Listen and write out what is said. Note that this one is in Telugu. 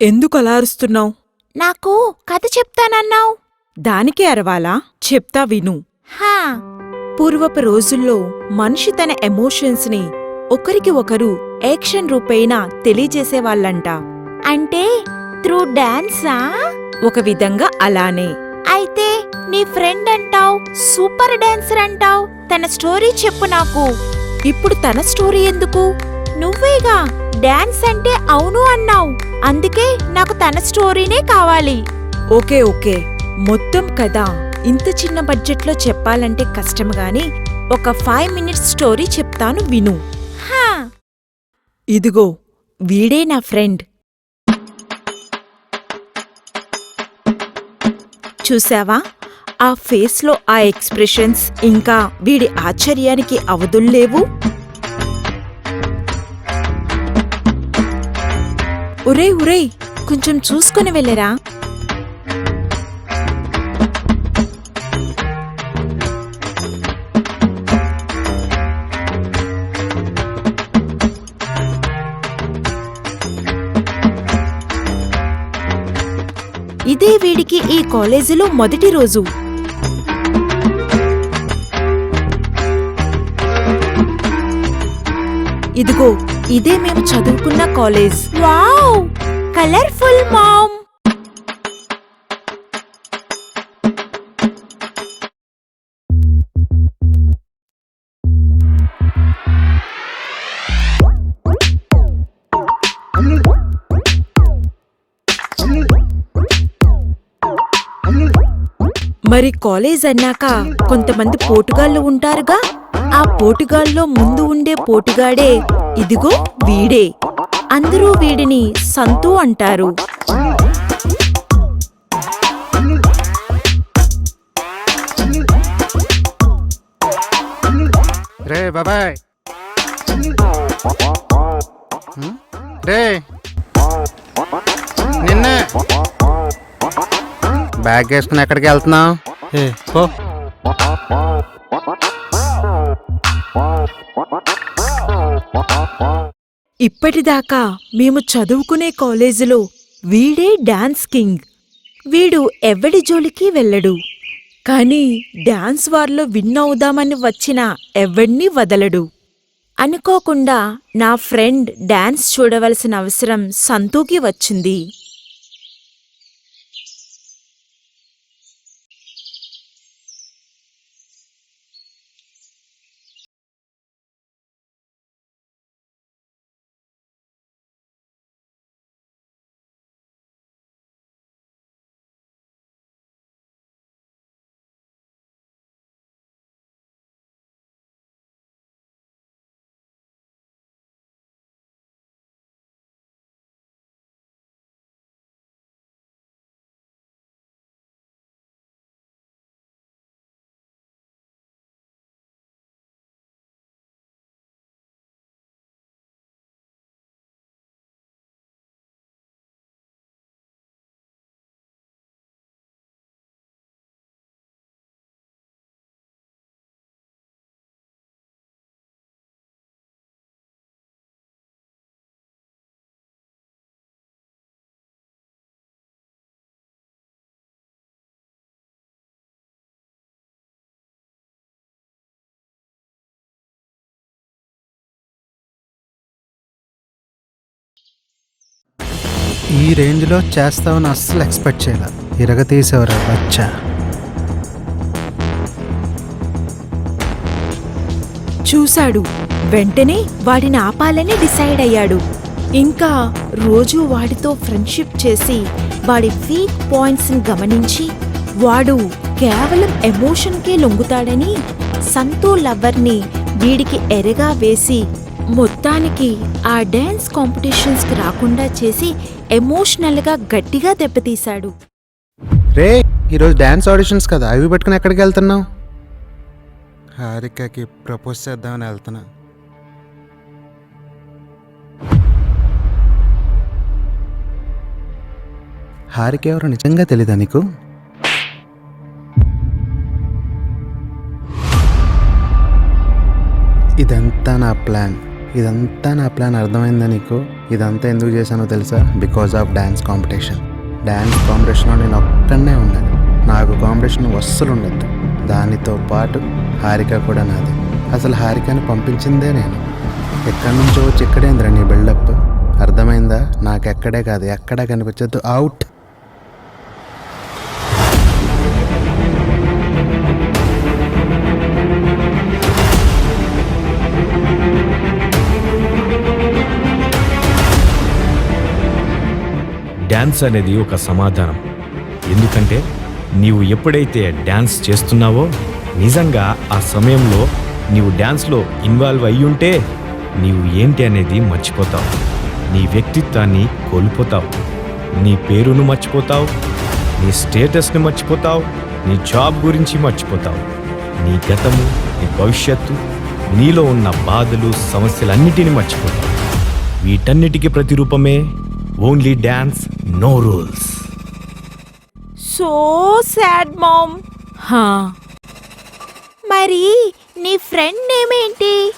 ఎందుకలా అరుస్తున్నావు? నాకు కథ చెప్తానన్నావు. దానికే అరవాలా? చెప్తా విను. హా. పూర్వపు రోజుల్లో మనిషి తన ఎమోషన్స్ ని ఒకరికి ఒకరు యాక్షన్ రూపేణా తెలియజేసేవాళ్ళంట. అంటే త్రూ డాన్సా? ఒక విధంగా అలానే. అయితే నీ ఫ్రెండ్ అంటావ్, సూపర్ డాన్సర్ అంటావ్, తన స్టోరీ చెప్పు నాకు. ఇప్పుడు తన స్టోరీ ఎందుకు? నువ్వేగా డాన్స్ అంటే అవును అన్నావు, అందుకే నాకు తన స్టోరీనే కావాలి. ఓకే ఓకే, మొత్తం కథ ఇంత చిన్న బడ్జెట్లో చెప్పాలంటే కష్టంగాని ఒక 5 minutes స్టోరీ చెప్తాను విను. హా. ఇదిగో వీడే నా ఫ్రెండ్. చూసావా ఆ ఫేస్లో ఆ ఎక్స్ప్రెషన్స్, ఇంకా వీడి ఆశ్చర్యానికి అవధుల్లేవు. ఒరే ఒరే, కొంచెం చూసుకుని వెళ్ళరా. ఇదే వీడికి ఈ కాలేజీలో మొదటి రోజు. ఇదిగో ఇదే మేము చదువుకున్న కాలేజ్. Wow, colourful mom. మరి కాలేజ్ అన్నాక కొంతమంది పోటుగాళ్ళు ఉంటారుగా. ఆ పోటుగాళ్ళలో ముందు ఉండే పోటుగాడే ఇదిగో వీడే. అందరూ వీడిని సంతు అంటారు. రే బాబాయ్, రే నిన్నే బ్యాగ్ వేసుకుని ఎక్కడికి వెళ్తున్నావు? పో. ఇప్పటిదాకా మేము చదువుకునే కాలేజీలో వీడే డాన్స్ కింగ్. వీడు ఎవడి జోలికి వెళ్ళడు. కాని డాన్స్ వార్లో విన్ అవుదామని వచ్చిన ఎవడ్నీ వదలడు. అనుకోకుండా నా ఫ్రెండ్ డాన్స్ చూడవలసిన అవసరం సంతూకి వచ్చింది. ఈ రేంజ్లో చేస్తావని అస్సలు ఎక్స్పెక్ట్ చేయలే. ఇరగతీసేవరా బచ్చా. చూశాడు, వెంటనే వాడిని ఆపాలని డిసైడ్ అయ్యాడు. ఇంకా రోజూ వాడితో ఫ్రెండ్షిప్ చేసి వాడి వీక్ పాయింట్స్ని గమనించి వాడు కేవలం ఎమోషన్కే లొంగుతాడని సంతూ లవర్ని వీడికి ఎరగా వేసి మొత్తానికి ఆ డాన్స్ కాంపిటీషన్స్కి రాకుండా చేసి ఎమోషనల్గా గట్టిగా దెబ్బతీశాడు. రే, ఈరోజు డ్యాన్స్ ఆడిషన్స్ కదా, అవి పెట్టుకుని ఎక్కడికి వెళ్తున్నావు? హారికకి ప్రపోజ్ చేద్దామని వెళ్తున్నా. హారిక ఎవరో నిజంగా తెలీదా నీకు? ఇదంతా నా ప్లాన్. ఇదంతా నా ప్లాన్ అర్థమైందా నీకు? ఇదంతా ఎందుకు చేశానో తెలుసా? Because of dance competition. Dance కాంపిటీషన్లో నేను ఒక్కడనే ఉన్నాను. నాకు కాంపిటీషన్ అస్సలు ఉండద్దు. దానితో పాటు హారిక కూడా నాది. అసలు హారికని పంపించిందే నేను. ఎక్కడి నుంచో వచ్చి ఇక్కడేంద్రా నీ బిల్డప్? అర్థమైందా? నాకు ఎక్కడే కాదు, ఎక్కడా కనిపించద్దు. అవుట్. డ్యాన్స్ అనేది ఒక సమాధానం. ఎందుకంటే నీవు ఎప్పుడైతే డ్యాన్స్ చేస్తున్నావో నిజంగా ఆ సమయంలో నీవు డ్యాన్స్లో ఇన్వాల్వ్ అయ్యుంటే నీవు ఏంటి అనేది మర్చిపోతావు. నీ వ్యక్తిత్వాన్ని కోల్పోతావు. నీ పేరును మర్చిపోతావు. నీ స్టేటస్ని మర్చిపోతావు. నీ జాబ్ గురించి మర్చిపోతావు. నీ గతము, నీ భవిష్యత్తు, నీలో ఉన్న బాధలు, సమస్యలన్నిటినీ మర్చిపోతావు. వీటన్నిటికీ ప్రతిరూపమే only dance, no rules. So sad mom. హా, మరి నీ ఫ్రెండ్ నేమ్ ఏంటి?